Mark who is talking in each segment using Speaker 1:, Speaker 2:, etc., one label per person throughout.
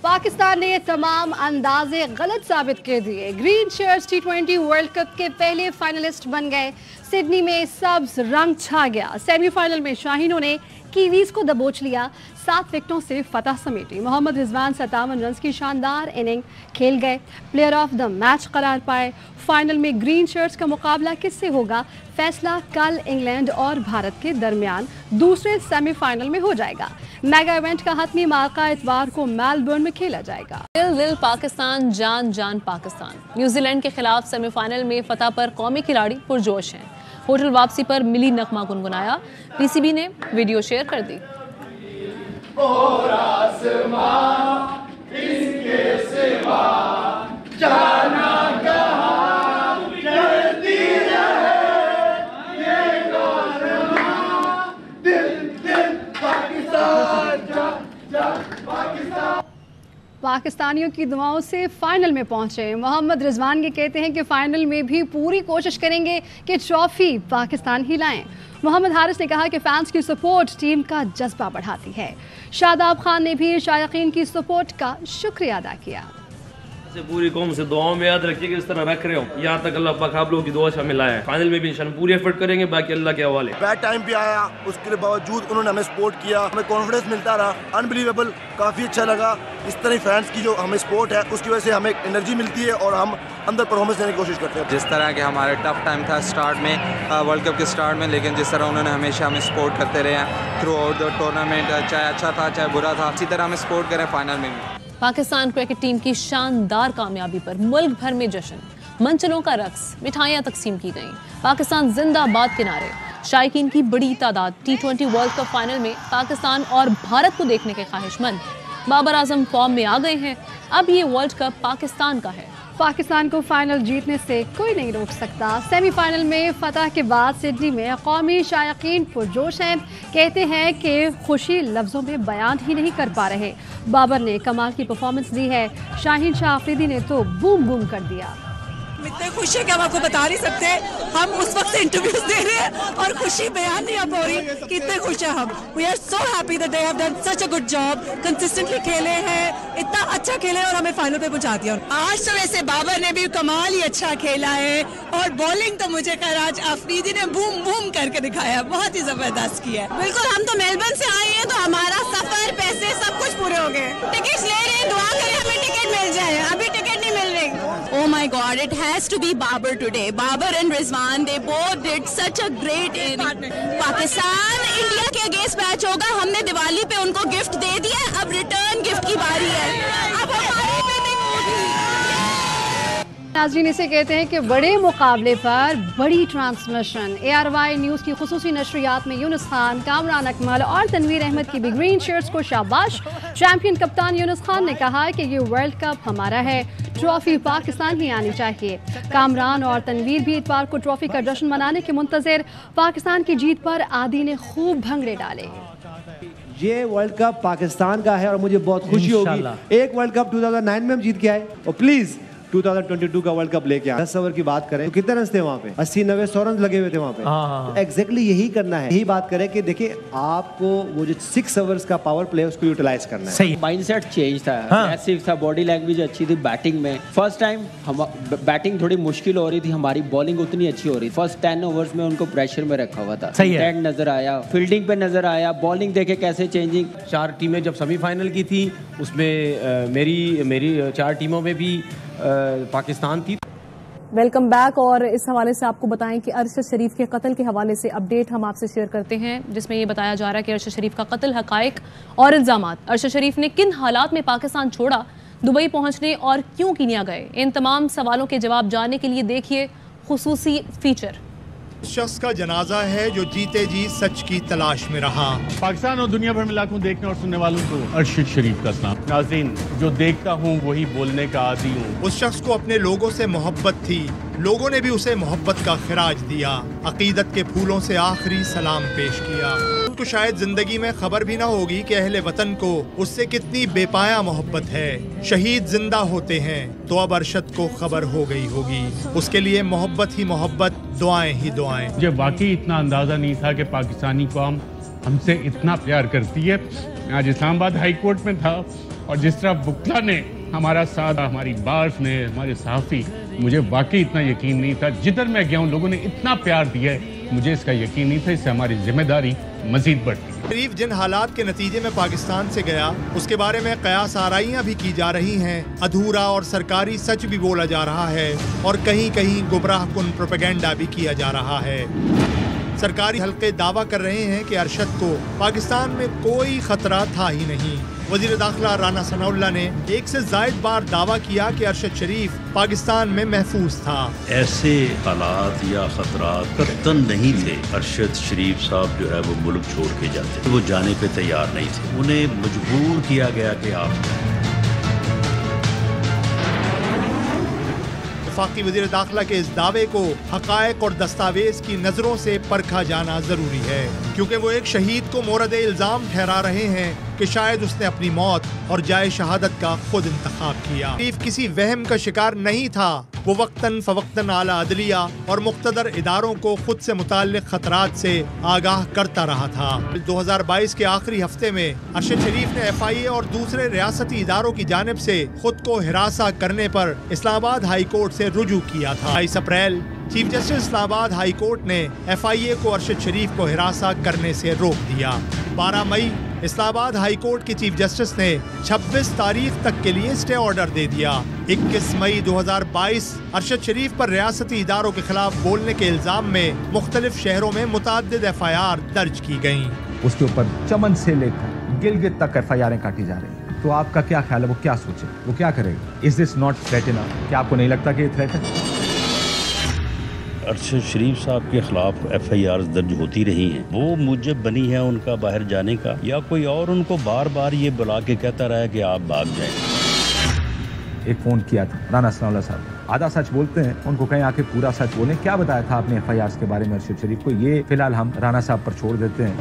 Speaker 1: पाकिस्तान ने तमाम अंदाजे गलत साबित कर दिए। Green shirts T20 world cup के पहले फाइनलिस्ट बन गए। सिडनी में सब्ज रंग छा गया। सेमीफाइनल में शाहीनों ने कीवीज को दबोच लिया। 7 विकेटों से फतह समेटी। मोहम्मद रिजवान 57 रन की शानदार इनिंग खेल गए। प्लेयर ऑफ द मैच करार पाए। फाइनल में ग्रीन शर्ट्स का मुकाबला किससे होगा, फैसला कल इंग्लैंड और भारत के दरमियान दूसरे सेमीफाइनल में हो जाएगा। मेगा इवेंट का हतमी मार्का इतवार को मेलबर्न में खेला जाएगा।
Speaker 2: दिल दिल पाकिस्तान, जान जान पाकिस्तान। न्यूजीलैंड के खिलाफ सेमीफाइनल में फतह पर कौमी खिलाड़ी पुरजोश हैं। होटल वापसी पर मिली नगमा गुनगुनाया। पीसीबी ने वीडियो शेयर कर दी।
Speaker 1: पाकिस्तानियों की दुआओं से फाइनल में पहुंचे मोहम्मद रिजवान के कहते हैं कि फाइनल में भी पूरी कोशिश करेंगे कि ट्रॉफी पाकिस्तान ही लाएं। मोहम्मद हारिस ने कहा कि फैंस की सपोर्ट टीम का जज्बा बढ़ाती है। शादाब खान ने भी शायकीन की सपोर्ट का शुक्रिया अदा किया।
Speaker 3: पूरी कौम से दुआओं में याद रखिए कि इस तरह रख रहे हो, यहाँ तक अल्लाह पाक आप लोगों की दुआ शामिल आया है। फाइनल में भी इंशाल्लाह पूरी एफर्ट करेंगे, बाकी अल्लाह के हवाले।
Speaker 4: बैड टाइम पे आया, उसके बावजूद उन्होंने हमें सपोर्ट किया, हमें कॉन्फिडेंस मिलता रहा। अनबिलीवेबल, काफी अच्छा लगा। इस तरह फैंस की जो हमें सपोर्ट है उसकी वजह से हमें एनर्जी मिलती है और हम अंदर परफॉर्मेंस देने की कोशिश करते हैं।
Speaker 5: जिस तरह के हमारे टफ टाइम था स्टार्ट में, वर्ल्ड कप के स्टार्ट में, लेकिन जिस तरह उन्होंने हमेशा हमें सपोर्ट करते रहे हैं थ्रू आउट द टूर्नामेंट, चाहे अच्छा था चाहे बुरा था, इसी तरह हमें सपोर्ट करें फाइनल में भी।
Speaker 2: पाकिस्तान क्रिकेट टीम की शानदार कामयाबी पर मुल्क भर में जश्न, मंचलों का रक्स, मिठाइयां तकसीम की गईं। पाकिस्तान जिंदाबाद के नारे। शायकीन की बड़ी तादाद T20 वर्ल्ड कप फाइनल में पाकिस्तान और भारत को देखने के ख्वाहिशमंद। बाबर आजम फॉर्म में आ गए हैं। अब ये वर्ल्ड कप पाकिस्तान का है।
Speaker 1: पाकिस्तान को फाइनल जीतने से कोई नहीं रोक सकता। सेमीफाइनल में फतह के बाद सिडनी में कौमी शायकीन पुरजोश हैं। कहते हैं कि खुशी लफ्ज़ों में बयान ही नहीं कर पा रहे। बाबर ने कमाल की परफॉर्मेंस दी है। शाहीन शाह अफरीदी ने तो बूम बूम कर दिया।
Speaker 6: इतने खुश है कि हम आपको बता नहीं सकते। हम उस वक्त से इंटरव्यूज दे रहे हैं और खुशी बयान नहीं हो रही कि इतने खुश है हम। We are so happy that they have done such a good job. Consistently खेले हैं, इतना अच्छा खेले और हमें फाइनल पे पहुंचा दिया। आज तो वैसे बाबर ने भी कमाल ही अच्छा खेला है और बॉलिंग तो मुझे कर आज अफरीदी ने बूम बूम करके दिखाया, बहुत ही जबरदस्त किया। बिल्कुल, हम तो मेलबर्न से आए हैं तो हमारा सफर, पैसे सब कुछ पूरे हो गए। टिकट ले रहे हैं, दुआ करें हमें टिकट मिल जाए। अभी टिकट नहीं मिल रही। Oh my God, it has to be Babar today. Babar and Rizwan, they both did such a great inning. Pakistan India के अगेंस्ट मैच होगा। हमने दिवाली पे उनको गिफ्ट दे दिया, अब रिटर्न गिफ्ट की बारी है। अब हमारी बिलिंग होगी।
Speaker 1: नाज़रीन इसे कहते हैं कि बड़े मुकाबले पर बड़ी ट्रांसमिशन। ARY न्यूज़ की खुसूसी नशरियात में यूनुस खान, कामरान अकमल और तनवीर अहमद की भी ग्रीन शर्ट्स को शाबाश। चैंपियन कप्तान यूनुस खान ने कहा कि ये वर्ल्ड कप हमारा है, ट्रॉफी पाकिस्तान ही आनी चाहिए। कामरान और तनवीर भी इतवार को ट्रॉफी का जश्न मनाने के मुंतज़िर। पाकिस्तान की जीत पर आदि ने खूब भंगड़े डाले।
Speaker 7: ये वर्ल्ड कप पाकिस्तान का है और मुझे बहुत खुशी होगी। एक वर्ल्ड कप 2009 में हम जीत के आए और प्लीज 2022 का वर्ल्ड कप लेके आए। 10 ओवर की बात करें तो कितने रन थे वहाँ पे? 80-90-100 रन लगे हुए थे वहाँ पे। एग्जैक्टली यही करना है। यही बात करें कि देखिए आपको वो जो 6 ओवर्स का पावर प्ले उसको यूटिलाइज करना है।
Speaker 8: सही माइंडसेट चेंज था, एग्रेसिव था, बॉडी लैंग्वेज अच्छी थी बैटिंग में। फर्स्ट टाइम हम बैटिंग थोड़ी मुश्किल हो रही थी, हमारी बॉलिंग उतनी अच्छी हो रही थी। फर्स्ट 10 ओवर्स में उनको प्रेशर में रखा हुआ था। इंटेंट नजर आया, फील्डिंग पे नजर आया, बॉलिंग देखे कैसे चेंजिंग।
Speaker 3: 4 टीमें जब सेमीफाइनल की थी उसमें मेरी 4 टीमों में भी पाकिस्तान थी।
Speaker 2: Welcome back. और इस हवाले से आपको बताएं कि अरशद शरीफ के कत्ल के हवाले से अपडेट हम आपसे शेयर करते हैं, जिसमें ये बताया जा रहा है कि अरशद शरीफ का कत्ल, हकायक और इल्जामात। अरशद शरीफ ने किन हालात में पाकिस्तान छोड़ा, दुबई पहुंचने और क्यों कीनिया गए, इन तमाम सवालों के जवाब जानने के लिए देखिए खुसूसी फीचर।
Speaker 9: उस शख्स का जनाजा है जो जीते जी सच की तलाश में रहा।
Speaker 10: पाकिस्तान और दुनिया भर में लाखों देखने और सुनने वालों को अरशद शरीफ का सलाम। नाज़रीन, जो देखता हूँ वही बोलने का आदी हूँ।
Speaker 9: उस शख्स को अपने लोगों से मोहब्बत थी, लोगों ने भी उसे मोहब्बत का खिराज दिया, अकीदत के फूलों से आखिरी सलाम पेश किया। उनको शायद जिंदगी में खबर भी ना होगी कि अहले वतन को उससे कितनी बेपाया मोहब्बत है। शहीद जिंदा होते हैं तो अब अरशद को खबर हो गई होगी। उसके लिए मोहब्बत ही मोहब्बत, दुआएं ही दुआएं।
Speaker 10: मुझे वाकई इतना अंदाजा नहीं था कि पाकिस्तानी कौम हमसे इतना प्यार करती है। मैं आज इस्लामाबाद हाई कोर्ट में था और जिस तरह बुकला ने हमारा साथ, हमारी बार्स ने, हमारे सहाफ़ी, मुझे वाकई इतना यकीन नहीं था। जिधर मैं गया हूँ लोगों ने इतना प्यार दिया है, मुझे इसका यकीन नहीं था। इससे हमारी जिम्मेदारी मजीद बढ़ती है।
Speaker 9: शरीफ जिन हालात के नतीजे में पाकिस्तान से गया, उसके बारे में कयास आराइयाँ भी की जा रही हैं। अधूरा और सरकारी सच भी बोला जा रहा है और कहीं कहीं गुमराह कुन प्रोपेगेंडा भी किया जा रहा है। सरकारी हल्के दावा कर रहे हैं कि अरशद को पाकिस्तान में कोई खतरा था ही नहीं। वजीर दाखिला राना सनाउल्लाह ने एक से जायद बार दावा किया कि अरशद शरीफ पाकिस्तान में महफूज था।
Speaker 11: ऐसे हालात या खतरात कतन नहीं थे। अरशद शरीफ साहब जो है वो मुल्क छोड़ के जाते, वो जाने पे तैयार नहीं थे। उन्हें मजबूर किया गया कि आप।
Speaker 9: वफाकी वज़ीर दाखिला के इस दावे को हक़ाइक़ और दस्तावेज की नज़रों से परखा जाना जरूरी है, क्योंकि वो एक शहीद को मोरद इल्ज़ाम ठहरा रहे हैं कि शायद उसने अपनी मौत और जाए शहादत का खुद इंतखाब किया। शरीफ किसी वहम का शिकार नहीं था। वो वक्तन फवक्तन आला अदलिया और मुख्तदर इदारों को खुद से मुताल्लिक़ खतरात से आगाह करता रहा था। 2022 के आखिरी हफ्ते में अरशद शरीफ ने FIA और दूसरे रियासती इदारों की जानिब से खुद को हिरासा करने पर इस्लामाबाद हाई कोर्ट से रुजू किया था। 22 April chief justice Islamabad high court ने FIA को अरशद शरीफ को हिरासा करने से रोक दिया। 12 मई इस्लामाबाद हाई कोर्ट के चीफ जस्टिस ने 26 तारीख तक के लिए स्टे ऑर्डर दे दिया। 21 मई 2022 अरशद शरीफ पर रियासती इदारों के खिलाफ बोलने के इल्जाम में मुख्तलिफ शहरों में मुतअद्दिद FIR दर्ज की गयी।
Speaker 12: उसके ऊपर चमन से लेकर गिलगित तक FIR काटी जा रही। तो आपका क्या ख्याल है, वो क्या सोचे, वो क्या करेगा? Is this not threat enough? क्या आपको नहीं लगता कि ये थ्रेट है?
Speaker 11: अरशद शरीफ साहब के खिलाफ FIR दर्ज होती रही हैं। वो मुजब बनी है उनका बाहर जाने का, या कोई और उनको बार बार ये बुला के कहता रहा है कि आप भाग जाएं।
Speaker 12: एक फोन किया था राना सनाउल्लाह साहब, आधा सच बोलते हैं, उनको कहीं आके पूरा सच बोलें। क्या बताया था आपने FIR के बारे में अरशद शरीफ को? ये फिलहाल हम राना साहब पर छोड़ देते हैं।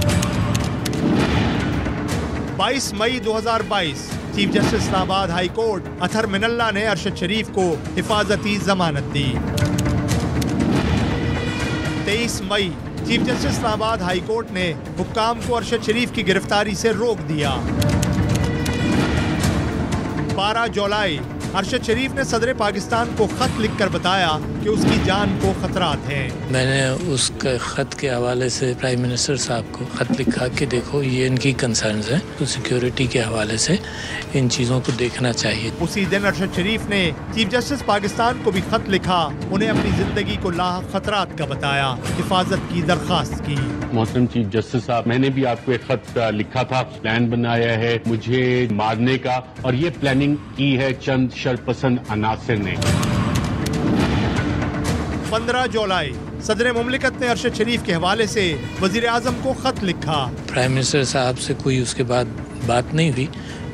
Speaker 9: 22 मई 2022 chief justice Islamabad high court Athar Minallah ने अरशद शरीफ को हिफाजती जमानत दी। 23 मई chief justice Islamabad high court ने हुक्काम को अरशद शरीफ की गिरफ्तारी से रोक दिया। 12 जुलाई अरशद शरीफ ने सदर पाकिस्तान को खत लिखकर बताया कि उसकी जान को खतरात हैं।
Speaker 13: मैंने उसके खत के हवाले से प्राइम मिनिस्टर साहब को खत लिखा कि देखो ये इनकी कंसर्न्स हैं, तो सिक्योरिटी के हवाले से इन चीज़ों को देखना चाहिए।
Speaker 9: उसी दिन अरशद शरीफ ने चीफ जस्टिस पाकिस्तान को भी खत लिखा, उन्हें अपनी जिंदगी को लाहक खतरात का बताया, हिफाजत की दरख्वास्त की।
Speaker 10: मोहतरम चीफ जस्टिस साहब, मैंने भी आपको एक खत लिखा था, प्लान बनाया है मुझे मारने का, और ये प्लानिंग की है चंद शरपसंद अनासिर ने।
Speaker 9: 15 जुलाई सदर मुमलिकत ने अरशद शरीफ के हवाले से वजीर आजम को खत लिखा।
Speaker 13: प्राइम मिनिस्टर साहब से कोई उसके बाद बात नहीं हुई,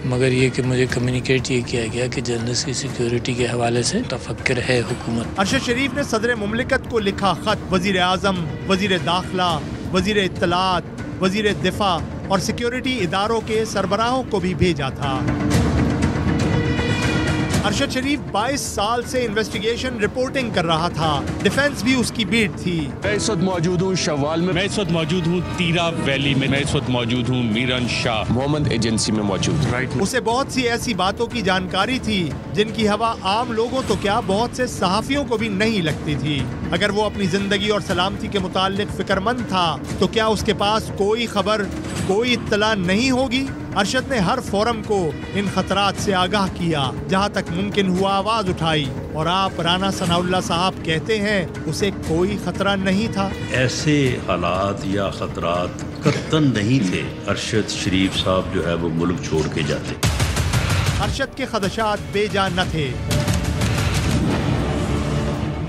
Speaker 13: मगर ये कि मुझे कम्युनिकेट ये किया गया कि जर्नलिस्ट की सिक्योरिटी के हवाले से तफक्कुर है हुकूमत।
Speaker 9: अरशद शरीफ ने सदर मुमलिकत को लिखा खत वजीर आजम, वजीर दाखिला, वजीर इत्तलात, वजीर दिफा और सिक्योरिटी इदारों के सरबराहों को भी भेजा था। अरशद शरीफ 22 साल से इन्वेस्टिगेशन रिपोर्टिंग कर रहा था, डिफेंस भी उसकी बीट थी।
Speaker 10: मैं इस वक्त मौजूद हूँ शवाल में, मैं इस वक्त मौजूद हूँ तीरा वैली में, मैं इस वक्त मौजूद हूँ मीरन शाह मोहम्मद एजेंसी में मौजूद।
Speaker 9: उसे बहुत सी ऐसी बातों की जानकारी थी जिनकी हवा आम लोगों तो क्या बहुत से सहाफियों को भी नहीं लगती थी। अगर वो अपनी जिंदगी और सलामती के मुताल्लिक फिक्रमंद था तो क्या उसके पास कोई खबर, कोई इत्तला नहीं होगी? अरशद ने हर फोरम को इन खतरात से आगाह किया, जहाँ तक मुमकिन हुआ आवाज उठाई, और आप राना सनाउल्लाह साहब कहते हैं उसे कोई खतरा नहीं था।
Speaker 11: ऐसे हालात या खतरात कतन नहीं थे। अरशद शरीफ साहब जो है वो मुल्क छोड़ के जाते।
Speaker 9: अरशद के खदशात बेजा न थे।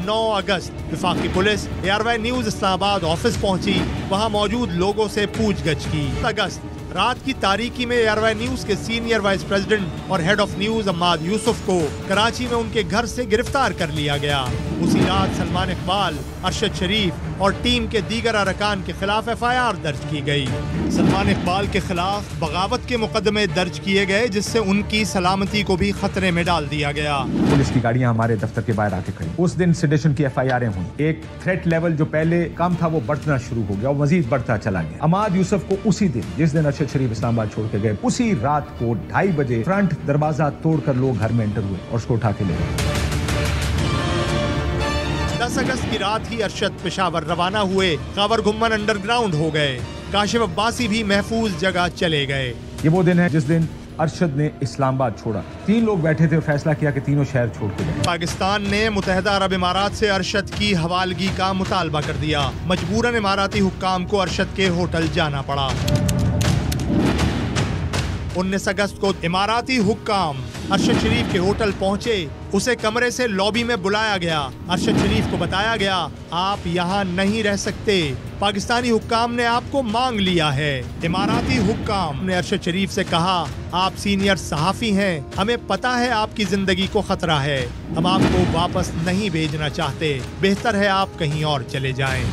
Speaker 9: 9 अगस्त वफाकी police ARY news Islamabad office पहुंची, वहां मौजूद लोगों से पूछगछ की। अगस्त रात की तारीकी में ARY न्यूज के सीनियर वाइस प्रेसिडेंट और head of news Ammad Yusuf को कराची में उनके घर से गिरफ्तार कर लिया गया। उसी रात सलमान इकबाल, अरशद शरीफ और टीम के दीगर अरकान के खिलाफ FIR दर्ज की गई। सलमान इकबाल के खिलाफ बगावत के मुकदमे दर्ज किए गए, जिससे उनकी सलामती को भी खतरे में डाल दिया गया।
Speaker 12: पुलिस की गाड़ियां हमारे दफ्तर के बाहर आके खड़ी। उस दिन सेडेशन की FIR हुई। एक थ्रेट लेवल जो पहले कम था वो बढ़ना शुरू हो गया और मजीद बढ़ता चला गया। अमाद यूसुफ को उसी दिन, जिस दिन अरशद शरीफ इस्लामाबाद छोड़ के गए, उसी रात को 2:30 बजे फ्रंट दरवाजा तोड़कर लोग घर में एंटर हुए और उसको उठा के ले गए।
Speaker 9: 10 अगस्त की रात ही अरशद पेशावर रवाना हुए। खबर घुम्मन अंडरग्राउंड हो गए। काशिफ अब्बासी भी महफूज जगह चले गए।
Speaker 12: ये वो दिन है जिस दिन अरशद ने इस्लामाबाद छोड़ा। 3 लोग बैठे थे और फैसला किया कि तीनों शहर छोड़ के गए।
Speaker 9: पाकिस्तान ने मुत्तहिदा अरब इमारात से अरशद की हवालगी का मुतालबा कर दिया। मजबूरन इमाराती हुक्काम को अरशद के होटल जाना पड़ा। 19 अगस्त को इमाराती हुक्काम अरशद शरीफ के होटल पहुंचे। उसे कमरे से लॉबी में बुलाया गया। अरशद शरीफ को बताया गया, आप यहाँ नहीं रह सकते, पाकिस्तानी हुक्काम ने आपको मांग लिया है। इमाराती हुक्काम ने अरशद शरीफ से कहा, आप सीनियर सहाफी हैं, हमें पता है आपकी जिंदगी को खतरा है, हम आपको वापस नहीं भेजना चाहते, बेहतर है आप कहीं और चले जाएं।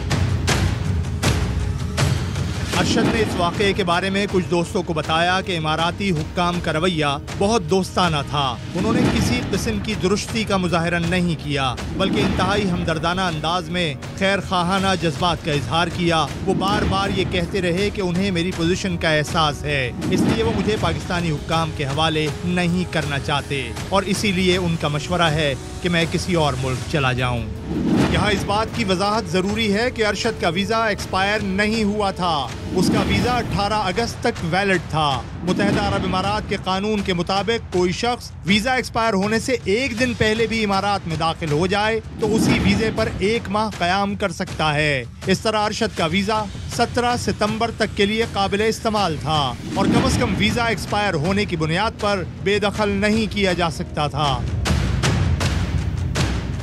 Speaker 9: अरशद ने इस वाक़े के बारे में कुछ दोस्तों को बताया कि इमाराती हुक्काम का रवैया बहुत दोस्ताना था। उन्होंने किसी किस्म की दुरुस्ती का मुजाहरा नहीं किया, बल्कि इंतहाई हमदर्दाना अंदाज में खैर खाहाना जज्बात का इजहार किया। वो बार बार ये कहते रहे कि उन्हें मेरी पोजीशन का एहसास है, इसलिए वो मुझे पाकिस्तानी हुक्काम के हवाले नहीं करना चाहते और इसीलिए उनका मशवरा है कि मैं किसी और मुल्क चला जाऊँ। यहाँ इस बात की वजाहत जरूरी है कि अरशद का वीजा एक्सपायर नहीं हुआ था। उसका वीजा 18 अगस्त तक वैलिड था। मुत्तहिदा अरब इमारात के कानून के मुताबिक कोई शख्स वीजा एक्सपायर होने से 1 दिन पहले भी इमारात में दाखिल हो जाए तो उसी वीजे पर 1 माह कयाम कर सकता है। इस तरह अरशद का वीजा 17 सितंबर तक के लिए काबिल इस्तेमाल था और कम से कम वीजा एक्सपायर होने की बुनियाद पर बेदखल नहीं किया जा सकता था।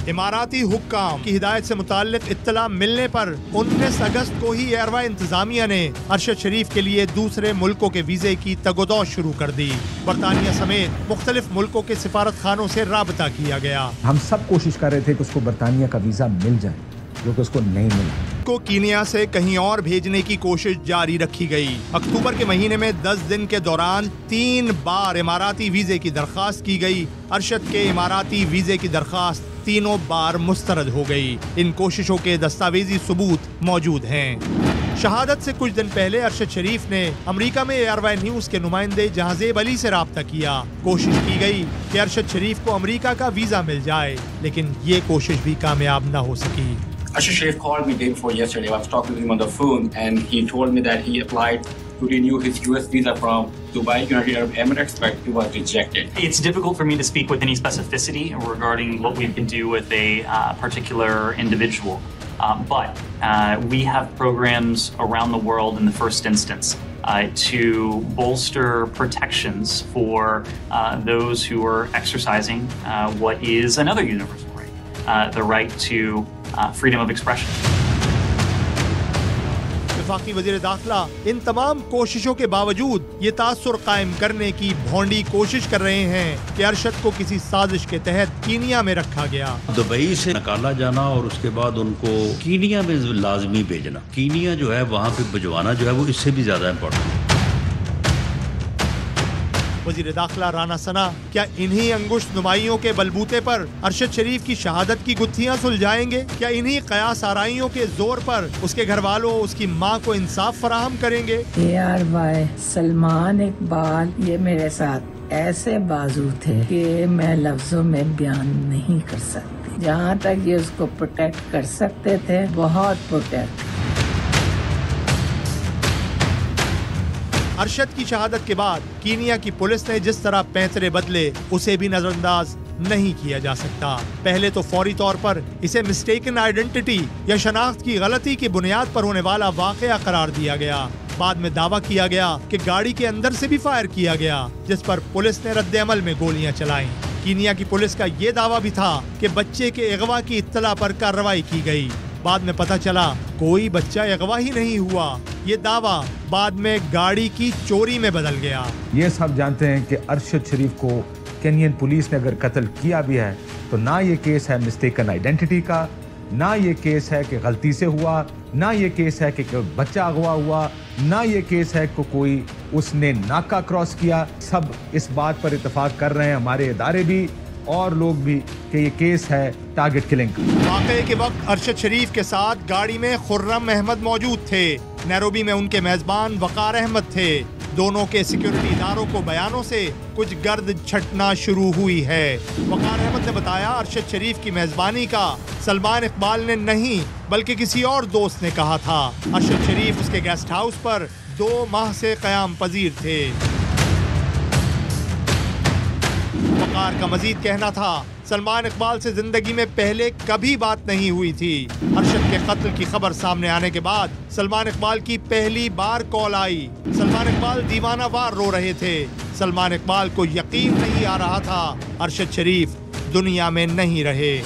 Speaker 9: इमाराती हुक्काम की हिदायत से मुताल्लिक इत्तला मिलने पर 19 अगस्त को ही एयरवे इंतजामिया ने अरशद शरीफ के लिए दूसरे मुल्कों के वीजे की तगोदौ शुरू कर दी। बरतानिया समेत मुख्तलिफ मुल्कों के सिफारत खानों से राबता किया गया।
Speaker 12: हम सब कोशिश कर रहे थे कि उसको बरतानिया का वीजा मिल जाए, जो कि उसको नहीं मिला।
Speaker 9: को कीनिया से कहीं और भेजने की कोशिश जारी रखी गई। अक्टूबर के महीने में 10 दिन के दौरान 3 बार इमाराती वीजे की दरखास्त की गई। अरशद के इमाराती वीजे की दरखास्त तीनों बार मुस्तरद हो गई। इन कोशिशों के दस्तावेजी सबूत मौजूद हैं। शहादत से कुछ दिन पहले अरशद शरीफ ने अमेरिका में एयरवे न्यूज के नुमाइंदे जहांजेब अली से राब्ता किया। कोशिश की गई कि अरशद शरीफ को अमेरिका का वीजा मिल जाए, लेकिन ये कोशिश भी कामयाब न हो सकी।
Speaker 14: Arshad Sharif called me day before yesterday. I was talking to him on the phone, and he told me that he applied to renew his US visa from Dubai, United Arab Emirates, but it was rejected.
Speaker 15: It's difficult for me to speak with any specificity regarding what we can do with a particular individual, but we have programs around the world in the first instance to bolster protections for those who are exercising what is another universal right, the right to freedom of expression.
Speaker 9: वफाकी वज़ीर दाखिला इन तमाम कोशिशों के बावजूद ये तासुर कायम करने की भोंडी कोशिश कर रहे हैं कि अरशद को किसी साजिश के तहत कीनिया में रखा गया।
Speaker 11: दुबई से निकाला जाना और उसके बाद उनको कीनिया में लाजमी भेजना, कीनिया जो है वहाँ पे भिजवाना जो है वो इससे भी ज्यादा इम्पोर्टेंट है।
Speaker 9: वज़ीर दाखिला राना सना क्या इन्हीं अंगुश नुमाइयों के बलबूते पर अरशद शरीफ की शहादत की गुत्थियां सुलझाएंगे? क्या इन्हीं कयास आराइयों के जोर पर उसके घर वालों, उसकी माँ को इंसाफ फराहम करेंगे?
Speaker 16: यार भाई सलमान इकबाल ये मेरे साथ ऐसे बाजू थे कि मैं लफ्जों में बयान नहीं कर सकती। जहाँ तक ये उसको प्रोटेक्ट कर सकते थे, बहुत प्रोटेक्ट।
Speaker 9: अरशद की शहादत के बाद कीनिया की पुलिस ने जिस तरह पैंतरे बदले, उसे भी नजरअंदाज नहीं किया जा सकता। पहले तो फौरी तौर पर इसे मिस्टेकन आइडेंटिटी या शनाख्त की गलती की बुनियाद पर होने वाला वाकया करार दिया गया। बाद में दावा किया गया कि गाड़ी के अंदर से भी फायर किया गया, जिस पर पुलिस ने रद्द-ए-अमल में गोलियां चलाईं। कीनिया की पुलिस का ये दावा भी था कि बच्चे के अगवा की इत्तला पर कार्रवाई की गई। बाद में पता चला कोई बच्चा अगवा ही नहीं हुआ। ये दावा बाद में गाड़ी की चोरी में बदल गया।
Speaker 12: ये सब जानते हैं कि अरशद शरीफ को केनियन पुलिस ने अगर कत्ल किया भी है तो ना ये केस है मिस्टेकन आइडेंटिटी का, ना ये केस है कि गलती से हुआ, ना ये केस है कि कोई बच्चा अगवा हुआ, ना ये केस है कि कोई उसने नाका क्रॉस किया। सब इस बात पर इत्तेफाक कर रहे हैं, हमारे इदारे भी और लोग भी, कि ये केस है टारगेट किलिंग का।
Speaker 9: वाक़े के वक्त अरशद शरीफ के साथ गाड़ी में खुर्रम अहमद मौजूद थे। नैरोबी में उनके मेजबान वकार अहमद थे। दोनों के सिक्योरिटी इदारों को बयानों से कुछ गर्द छटना शुरू हुई है। वकार अहमद ने बताया अरशद शरीफ की मेजबानी का सलमान इकबाल ने नहीं बल्कि किसी और दोस्त ने कहा था। अरशद शरीफ उसके गेस्ट हाउस पर 2 माह से क़याम पजीर थे। वकार का मजीद कहना था सलमान इकबाल से जिंदगी में पहले कभी बात नहीं हुई थी। अरशद के कत्ल की खबर सामने आने के बाद सलमान इकबाल की पहली बार कॉल आई। सलमान इकबाल दीवानावार रो रहे थे। सलमान इकबाल को यकीन नहीं आ रहा था अरशद शरीफ दुनिया में नहीं रहे।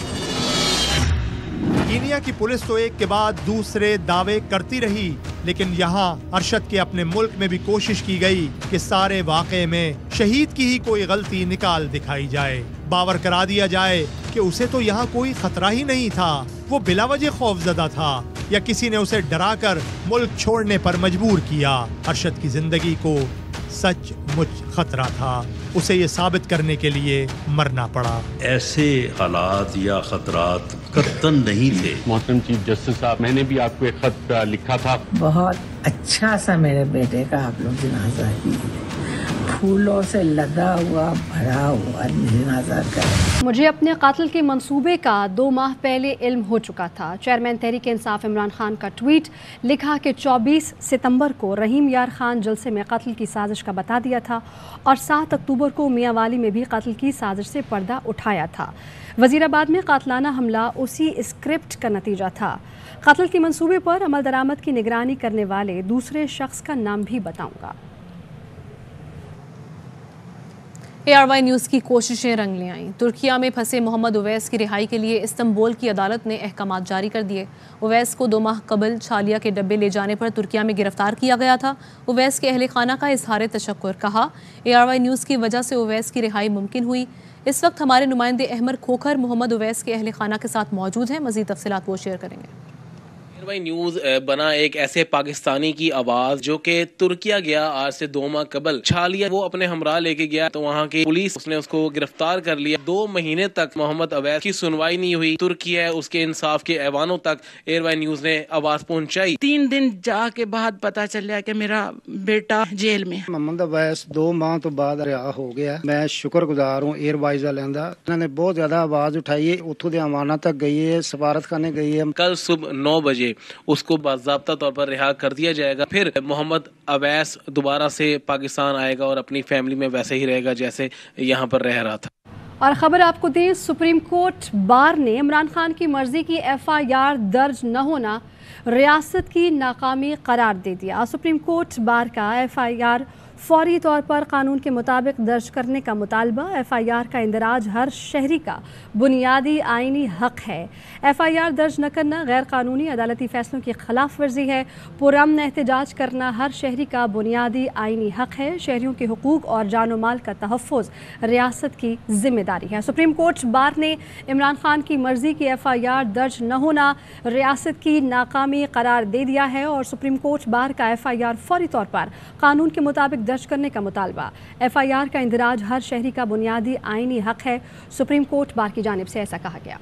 Speaker 9: कीनिया की पुलिस तो एक के बाद दूसरे दावे करती रही, लेकिन यहाँ अरशद के अपने मुल्क में भी कोशिश की गई कि सारे वाक़े में शहीद की ही कोई गलती निकाल दिखाई जाए। बावर करा दिया जाए कि उसे तो यहाँ कोई खतरा ही नहीं था, वो बिलावजह खौफजदा था या किसी ने उसे डराकर मुल्क छोड़ने पर मजबूर किया। अरशद की जिंदगी को सचमुच खतरा था, उसे ये साबित करने के लिए मरना पड़ा।
Speaker 11: ऐसे हालात या खतरात कतन नहीं थे।
Speaker 10: मोहतरम चीफ जस्टिस साहब, मैंने भी आपको एक खत लिखा था।
Speaker 16: बहुत अच्छा सा मेरे बेटे का आप लोग जनाजा कीजिए, फूलों से लदा हुआ भरा हुआ जनाजा करें।
Speaker 1: मुझे अपने कातिल के मंसूबे का 2 माह पहले इल्म हो चुका था। चेयरमैन तहरीक इंसाफ इमरान खान का ट्वीट लिखा कि 24 सितंबर को रहीम यार खान जलसे में कत्ल की साजिश का बता दिया था और 7 अक्टूबर को मियांवाली में भी कत्ल की साजिश से पर्दा उठाया था। वजीराबाद में कातलाना हमला उसी स्क्रिप्ट का नतीजा था। कत्ल के मंसूबे पर अमल दरामद की निगरानी करने वाले दूसरे शख्स का नाम भी बताऊंगा।
Speaker 2: ARY न्यूज़ की कोशिशें रंग ले आईं। तुर्किया में फंसे मोहम्मद उवैस की रिहाई के लिए इस्तांबुल की अदालत ने अहकामात जारी कर दिए। उवैस को 2 माह कबल छालिया के डब्बे ले जाने पर तुर्किया में गिरफ्तार किया गया था। उवैस के अहले खाना का इजहार तशक्कुर कहा। ARY न्यूज़ की वजह से उवैस की रिहाई मुमकिन हुई। इस वक्त हमारे नुमाइंदे अहमद खोखर मोहम्मद उवैस के अहले खाना के साथ मौजूद हैं। मज़ीद तफसीलात वो शेयर करेंगे।
Speaker 17: न्यूज़ बना एक ऐसे पाकिस्तानी की आवाज जो कि तुर्किया गया आज से 2 माह कबल। छालिया वो अपने हमरा लेके गया तो वहाँ की पुलिस उसने उसको गिरफ्तार कर लिया। 2 महीने तक मोहम्मद अवैस की सुनवाई नहीं हुई। तुर्किया उसके इंसाफ के ऐवानों तक ARY न्यूज़ ने आवाज पहुँचाई।
Speaker 18: 3 दिन जाके बाद पता चला कि मेरा बेटा जेल में।
Speaker 19: मोहम्मद अवैस 2 माह तो बाद रिहा हो गया। मैं शुक्रगुजार हूँ ARY वालियां। इन्होंने बहुत ज्यादा आवाज उठाई है, उतों दे अमाना तक गई है, सफारत खाने गई है।
Speaker 17: कल सुबह 9 बजे उसको बाज़ाब्ता तौर पर रिहा कर दिया जाएगा। फिर मोहम्मद अवैस दोबारा से पाकिस्तान आएगा और अपनी फैमिली में वैसे ही रहेगा जैसे यहाँ पर रह रहा था।
Speaker 1: और खबर आपको दें, सुप्रीम कोर्ट बार ने इमरान खान की मर्जी की FIR दर्ज न होना रियासत की नाकामी करार दे दिया। सुप्रीम कोर्ट बार का FIR फौरी तौर पर कानून के मुताबिक दर्ज करने का मुतालबा। FIR का इंदराज हर शहरी का बुनियादी आइनी हक है। FIR दर्ज न करना गैर कानूनी अदालती फैसलों की खिलाफ वर्जी है। पुरअमन एहतजाज करना हर शहरी का बुनियादी आइनी हक है। शहरियों के हुकूक और जानो माल का तहफ़्फ़ुज़ रियासत की जिम्मेदारी है। सुप्रीम कोर्ट बार ने इमरान खान की मर्जी की FIR दर्ज न होना रियासत की नाकामी करार दे दिया है और सुप्रीम कोर्ट बार का FIR फौरी तौर पर कानून के मुताबिक दर्ज करने का मुतालबा। FIR का इंदराज हर शहरी का बुनियादी आइनी हक है। सुप्रीम कोर्ट बार की जानिब से ऐसा कहा गया।